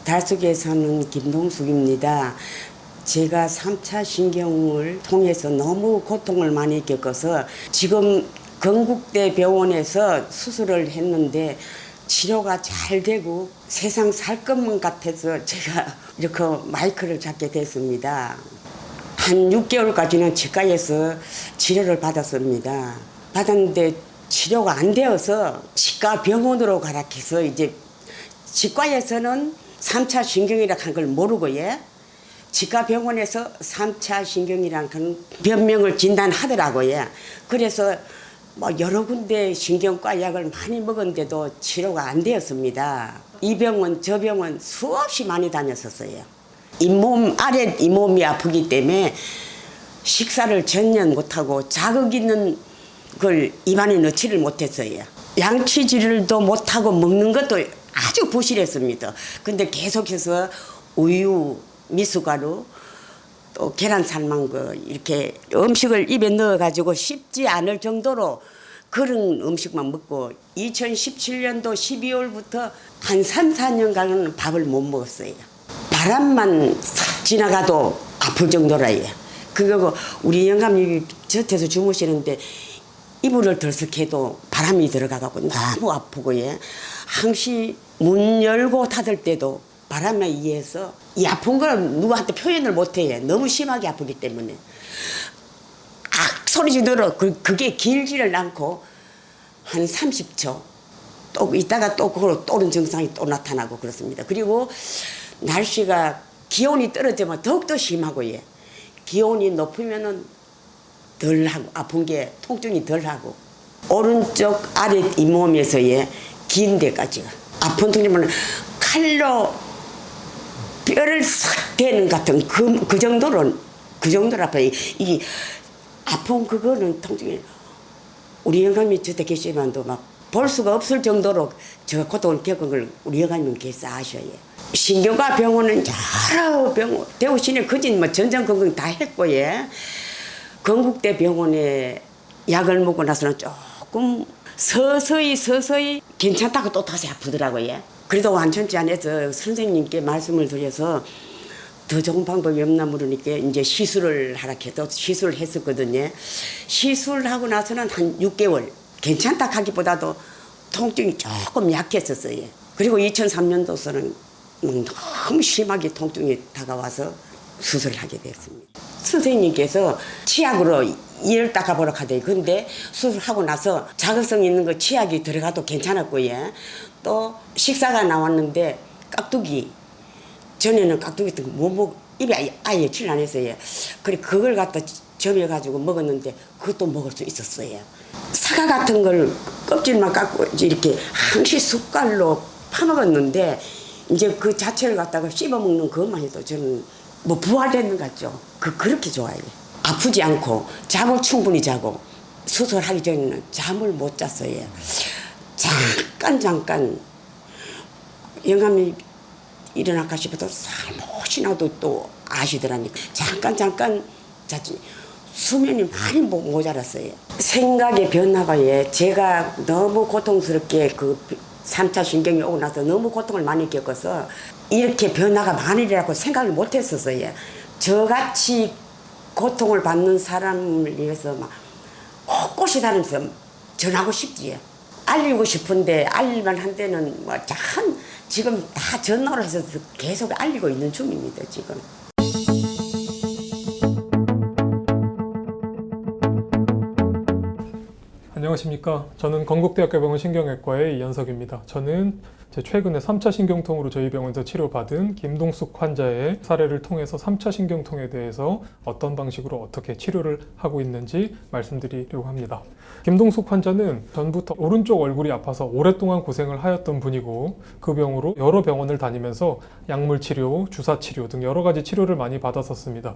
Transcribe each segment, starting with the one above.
달속에 사는 김동숙입니다. 제가 3차 신경을 통해서 너무 고통을 많이 겪어서 지금 건국대 병원에서 수술을 했는데 치료가 잘 되고 세상 살 것만 같아서 제가 이렇게 마이크를 잡게 됐습니다. 한 6개월까지는 치과에서 치료를 받았습니다. 받았는데 치료가 안 되어서 치과 병원으로 가라 해서 이제 치과에서는 3차 신경이라고 한 걸 모르고 치과 병원에서 3차 신경이라는 건 변명을 진단하더라고요. 그래서 뭐 여러 군데 신경과 약을 많이 먹었는데도 치료가 안 되었습니다. 이 병원 저 병원 수없이 많이 다녔었어요. 잇몸 아래 잇몸이 아프기 때문에 식사를 전혀 못하고 자극 있는 걸 입안에 넣지를 못했어요. 양치질도 못하고 먹는 것도 아주 부실했습니다. 근데 계속해서 우유, 미숫가루, 또 계란 삶은 거 이렇게 음식을 입에 넣어가지고 씹지 않을 정도로 그런 음식만 먹고 2017년도 12월부터 한 3, 4년간은 밥을 못 먹었어요. 바람만 싹 지나가도 아플 정도라요. 그거 우리 영감님이 젖에서 주무시는데 이불을 덜썩해도 바람이 들어가고 너무 아프고 항시 문 열고 닫을 때도 바람에 의해서 이 아픈 걸 누구한테 표현을 못해. 너무 심하게 아프기 때문에 소리 지르러 그게 길지를 않고 한 30초 또 있다가 또 그걸 또는 증상이 또 나타나고 그렇습니다. 그리고 날씨가 기온이 떨어지면 더욱더 심하고 기온이 높으면은 덜 하고 아픈 게 통증이 덜 하고 오른쪽 아래 잇몸에서의 긴 데까지가 아픈 통증은 칼로 뼈를 싹 대는 같은 그 정도로 아파요. 이게 아픈 그거는 통증이 우리 영감이 저때 계시지만도 막 볼 수가 없을 정도로 제가 고통을 겪은 걸 우리 영감님께서 아셔요. 신경과 병원은 여러 병원 대구 시내 거진 뭐 전전긍긍 다 했고 건국대 병원에 약을 먹고 나서는 조금 서서히 괜찮다고 또 다시 아프더라고요. 그래도 완전치 않아서 선생님께 말씀을 드려서 더 좋은 방법이 없나 물으니까 이제 시술을 하라 해서 시술을 했었거든요. 시술하고 나서는 한 6개월 괜찮다 하기보다도 통증이 조금 약했었어요. 그리고 2003년도서는 너무 심하게 통증이 다가와서 수술을 하게 됐습니다. 선생님께서 치약으로 이를 닦아보라 하대요. 근데 수술하고 나서 자극성 있는 거 치약이 들어가도 괜찮았고요. 또 식사가 나왔는데 깍두기 전에는 깍두기 같은 거 못 먹, 입에 아예 칠 안 했어요. 그래 그걸 갖다 점여가지고 먹었는데 그것도 먹을 수 있었어요. 사과 같은 걸 껍질만 깎고 이렇게 항시 숟갈로 파먹었는데 이제 그 자체를 갖다가 씹어 먹는 그것만 해도 저는 뭐 부활되는 것 같죠. 그렇게 좋아요. 아프지 않고 잠을 충분히 자고 수술하기 전에는 잠을 못 잤어요. 잠깐 영감이 일어날까 싶어도 살못이나도 또 아시더라니까 잠깐 잤지. 수면이 많이 모자랐어요. 생각의 변화가 제가 너무 고통스럽게 그 3차 신경이 오고 나서 너무 고통을 많이 겪어서 이렇게 변화가 많으리라고 생각을 못 했었어요. 저같이 고통을 받는 사람을 위해서 막 곳곳이 다니면서 전하고 싶지요. 알리고 싶은데 알릴만 한 데는 뭐 지금 다 전화로 해서 계속 알리고 있는 중입니다. 지금. 안녕하십니까. 저는 건국대학교병원 신경외과의 이현석입니다. 저는 최근에 3차 신경통으로 저희 병원에서 치료받은 김동숙 환자의 사례를 통해서 3차 신경통에 대해서 어떤 방식으로 어떻게 치료를 하고 있는지 말씀드리려고 합니다. 김동숙 환자는 전부터 오른쪽 얼굴이 아파서 오랫동안 고생을 하였던 분이고 그 병으로 여러 병원을 다니면서 약물 치료, 주사 치료 등 여러 가지 치료를 많이 받았었습니다.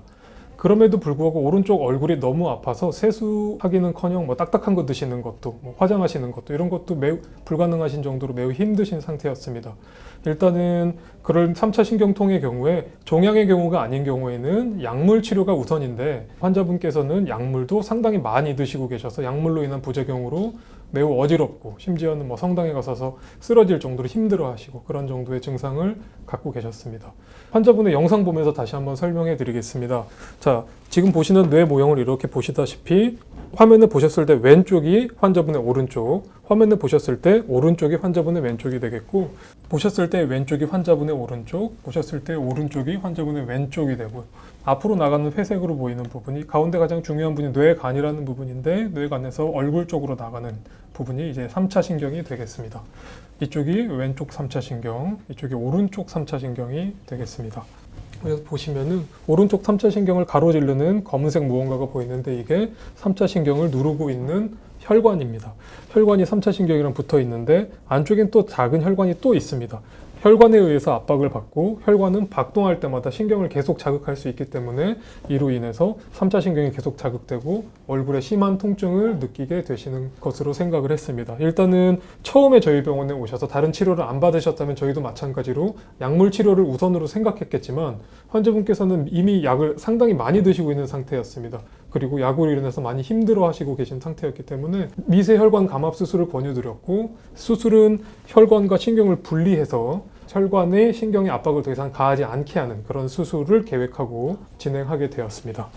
그럼에도 불구하고 오른쪽 얼굴이 너무 아파서 세수하기는커녕 뭐 딱딱한 거 드시는 것도 뭐 화장하시는 것도 이런 것도 매우 불가능하신 정도로 매우 힘드신 상태였습니다. 일단은 그런 3차 신경통의 경우에 종양의 경우가 아닌 경우에는 약물 치료가 우선인데 환자분께서는 약물도 상당히 많이 드시고 계셔서 약물로 인한 부작용으로 매우 어지럽고 심지어는 뭐 성당에 가서 쓰러질 정도로 힘들어하시고 그런 정도의 증상을 갖고 계셨습니다. 환자분의 영상 보면서 다시 한번 설명해 드리겠습니다. 자, 지금 보시는 뇌 모형을 이렇게 보시다시피 화면을 보셨을 때 왼쪽이 환자분의 오른쪽, 화면을 보셨을 때 오른쪽이 환자분의 왼쪽이 되겠고, 보셨을 때 왼쪽이 환자분의 오른쪽, 보셨을 때 오른쪽이 환자분의 왼쪽이 되고, 앞으로 나가는 회색으로 보이는 부분이 가운데 가장 중요한 부분이 뇌간이라는 부분인데, 뇌간에서 얼굴 쪽으로 나가는 부분이 이제 3차 신경이 되겠습니다. 이쪽이 왼쪽 3차 신경, 이쪽이 오른쪽 3차 신경이 되겠습니다. 그래서 보시면은 오른쪽 3차 신경을 가로지르는 검은색 무언가가 보이는데 이게 3차 신경을 누르고 있는 혈관입니다. 혈관이 3차 신경이랑 붙어 있는데 안쪽엔 또 작은 혈관이 또 있습니다. 혈관에 의해서 압박을 받고 혈관은 박동할 때마다 신경을 계속 자극할 수 있기 때문에 이로 인해서 3차 신경이 계속 자극되고 얼굴에 심한 통증을 느끼게 되시는 것으로 생각을 했습니다. 일단은 처음에 저희 병원에 오셔서 다른 치료를 안 받으셨다면 저희도 마찬가지로 약물 치료를 우선으로 생각했겠지만 환자분께서는 이미 약을 상당히 많이 드시고 있는 상태였습니다. 그리고 약으로 인해서 많이 힘들어 하시고 계신 상태였기 때문에 미세혈관 감압 수술을 권유드렸고 수술은 혈관과 신경을 분리해서 혈관의 신경의 압박을 더 이상 가하지 않게 하는 그런 수술을 계획하고 진행하게 되었습니다.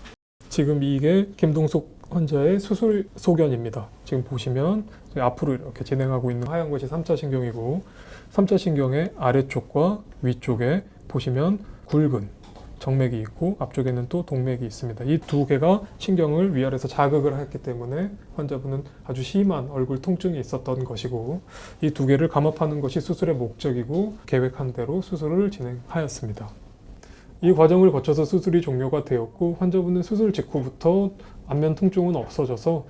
지금 이게 김동숙 환자의 수술 소견입니다. 지금 보시면 앞으로 이렇게 진행하고 있는 하얀 것이 3차 신경이고 3차 신경의 아래쪽과 위쪽에 보시면 굵은 정맥이 있고 앞쪽에는 또 동맥이 있습니다. 이 두 개가 신경을 위아래에서 자극을 했기 때문에 환자분은 아주 심한 얼굴 통증이 있었던 것이고 이 두 개를 감압하는 것이 수술의 목적이고 계획한 대로 수술을 진행하였습니다. 이 과정을 거쳐서 수술이 종료가 되었고 환자분은 수술 직후부터 안면 통증은 없어져서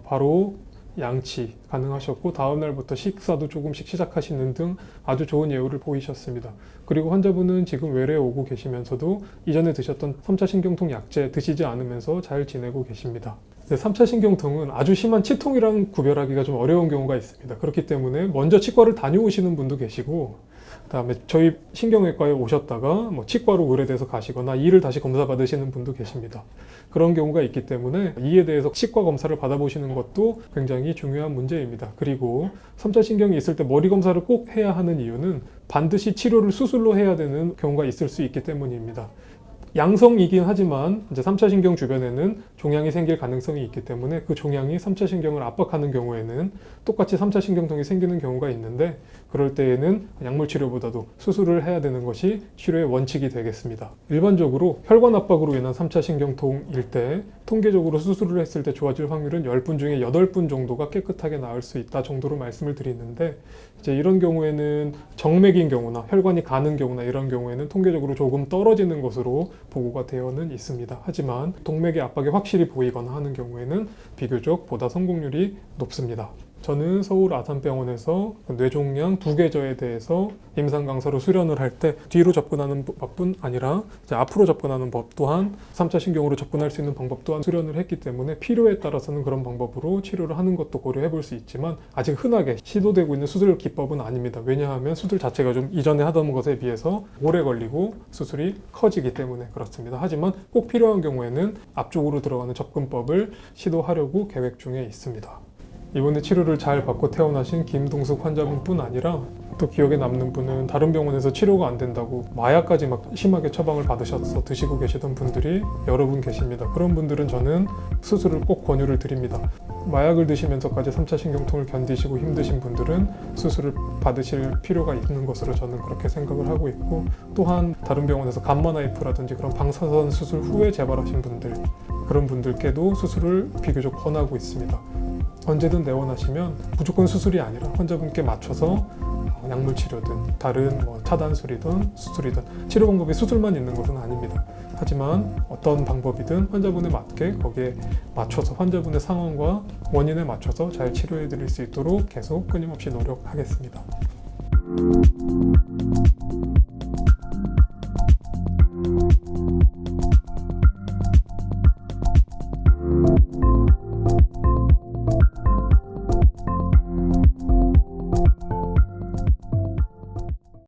바로 양치 가능하셨고 다음 날부터 식사도 조금씩 시작하시는 등 아주 좋은 예후를 보이셨습니다. 그리고 환자분은 지금 외래에 오고 계시면서도 이전에 드셨던 3차 신경통 약제 드시지 않으면서 잘 지내고 계십니다. 3차 신경통은 아주 심한 치통이랑 구별하기가 좀 어려운 경우가 있습니다. 그렇기 때문에 먼저 치과를 다녀오시는 분도 계시고 그다음에 저희 신경외과에 오셨다가 뭐 치과로 의뢰돼서 가시거나 이를 다시 검사 받으시는 분도 계십니다. 그런 경우가 있기 때문에 이에 대해서 치과 검사를 받아보시는 것도 굉장히 중요한 문제입니다. 그리고 3차 신경이 있을 때 머리 검사를 꼭 해야 하는 이유는 반드시 치료를 수술로 해야 되는 경우가 있을 수 있기 때문입니다. 양성이긴 하지만 이제 3차 신경 주변에는 종양이 생길 가능성이 있기 때문에 그 종양이 3차 신경을 압박하는 경우에는 똑같이 3차 신경통이 생기는 경우가 있는데 그럴 때에는 약물 치료보다도 수술을 해야 되는 것이 치료의 원칙이 되겠습니다. 일반적으로 혈관 압박으로 인한 3차 신경통일 때 통계적으로 수술을 했을 때 좋아질 확률은 10분 중에 8분 정도가 깨끗하게 나을 수 있다 정도로 말씀을 드리는데 이제 이런 경우에는 정맥인 경우나 혈관이 가는 경우나 이런 경우에는 통계적으로 조금 떨어지는 것으로 보고가 되어는 있습니다. 하지만 동맥의 압박이 확실히 보이거나 하는 경우에는 비교적 보다 성공률이 높습니다. 저는 서울 아산병원에서 뇌종양 2계저에 대해서 임상 강사로 수련을 할 때 뒤로 접근하는 법뿐 아니라 이제 앞으로 접근하는 법 또한 3차 신경으로 접근할 수 있는 방법 또한 수련을 했기 때문에 필요에 따라서는 그런 방법으로 치료를 하는 것도 고려해 볼 수 있지만 아직 흔하게 시도되고 있는 수술 기법은 아닙니다. 왜냐하면 수술 자체가 좀 이전에 하던 것에 비해서 오래 걸리고 수술이 커지기 때문에 그렇습니다. 하지만 꼭 필요한 경우에는 앞쪽으로 들어가는 접근법을 시도하려고 계획 중에 있습니다. 이번에 치료를 잘 받고 퇴원하신 김동숙 환자분뿐 아니라 또 기억에 남는 분은 다른 병원에서 치료가 안 된다고 마약까지 막 심하게 처방을 받으셔서 드시고 계시던 분들이 여러 분 계십니다. 그런 분들은 저는 수술을 꼭 권유를 드립니다. 마약을 드시면서까지 3차 신경통을 견디시고 힘드신 분들은 수술을 받으실 필요가 있는 것으로 저는 그렇게 생각을 하고 있고 또한 다른 병원에서 감마나이프라든지 그런 방사선 수술 후에 재발하신 분들 그런 분들께도 수술을 비교적 권하고 있습니다. 언제든 내원하시면 무조건 수술이 아니라 환자분께 맞춰서 약물 치료든 다른 차단술이든 수술이든 치료 방법이 수술만 있는 것은 아닙니다. 하지만 어떤 방법이든 환자분에 맞게 거기에 맞춰서 환자분의 상황과 원인에 맞춰서 잘 치료해 드릴 수 있도록 계속 끊임없이 노력하겠습니다.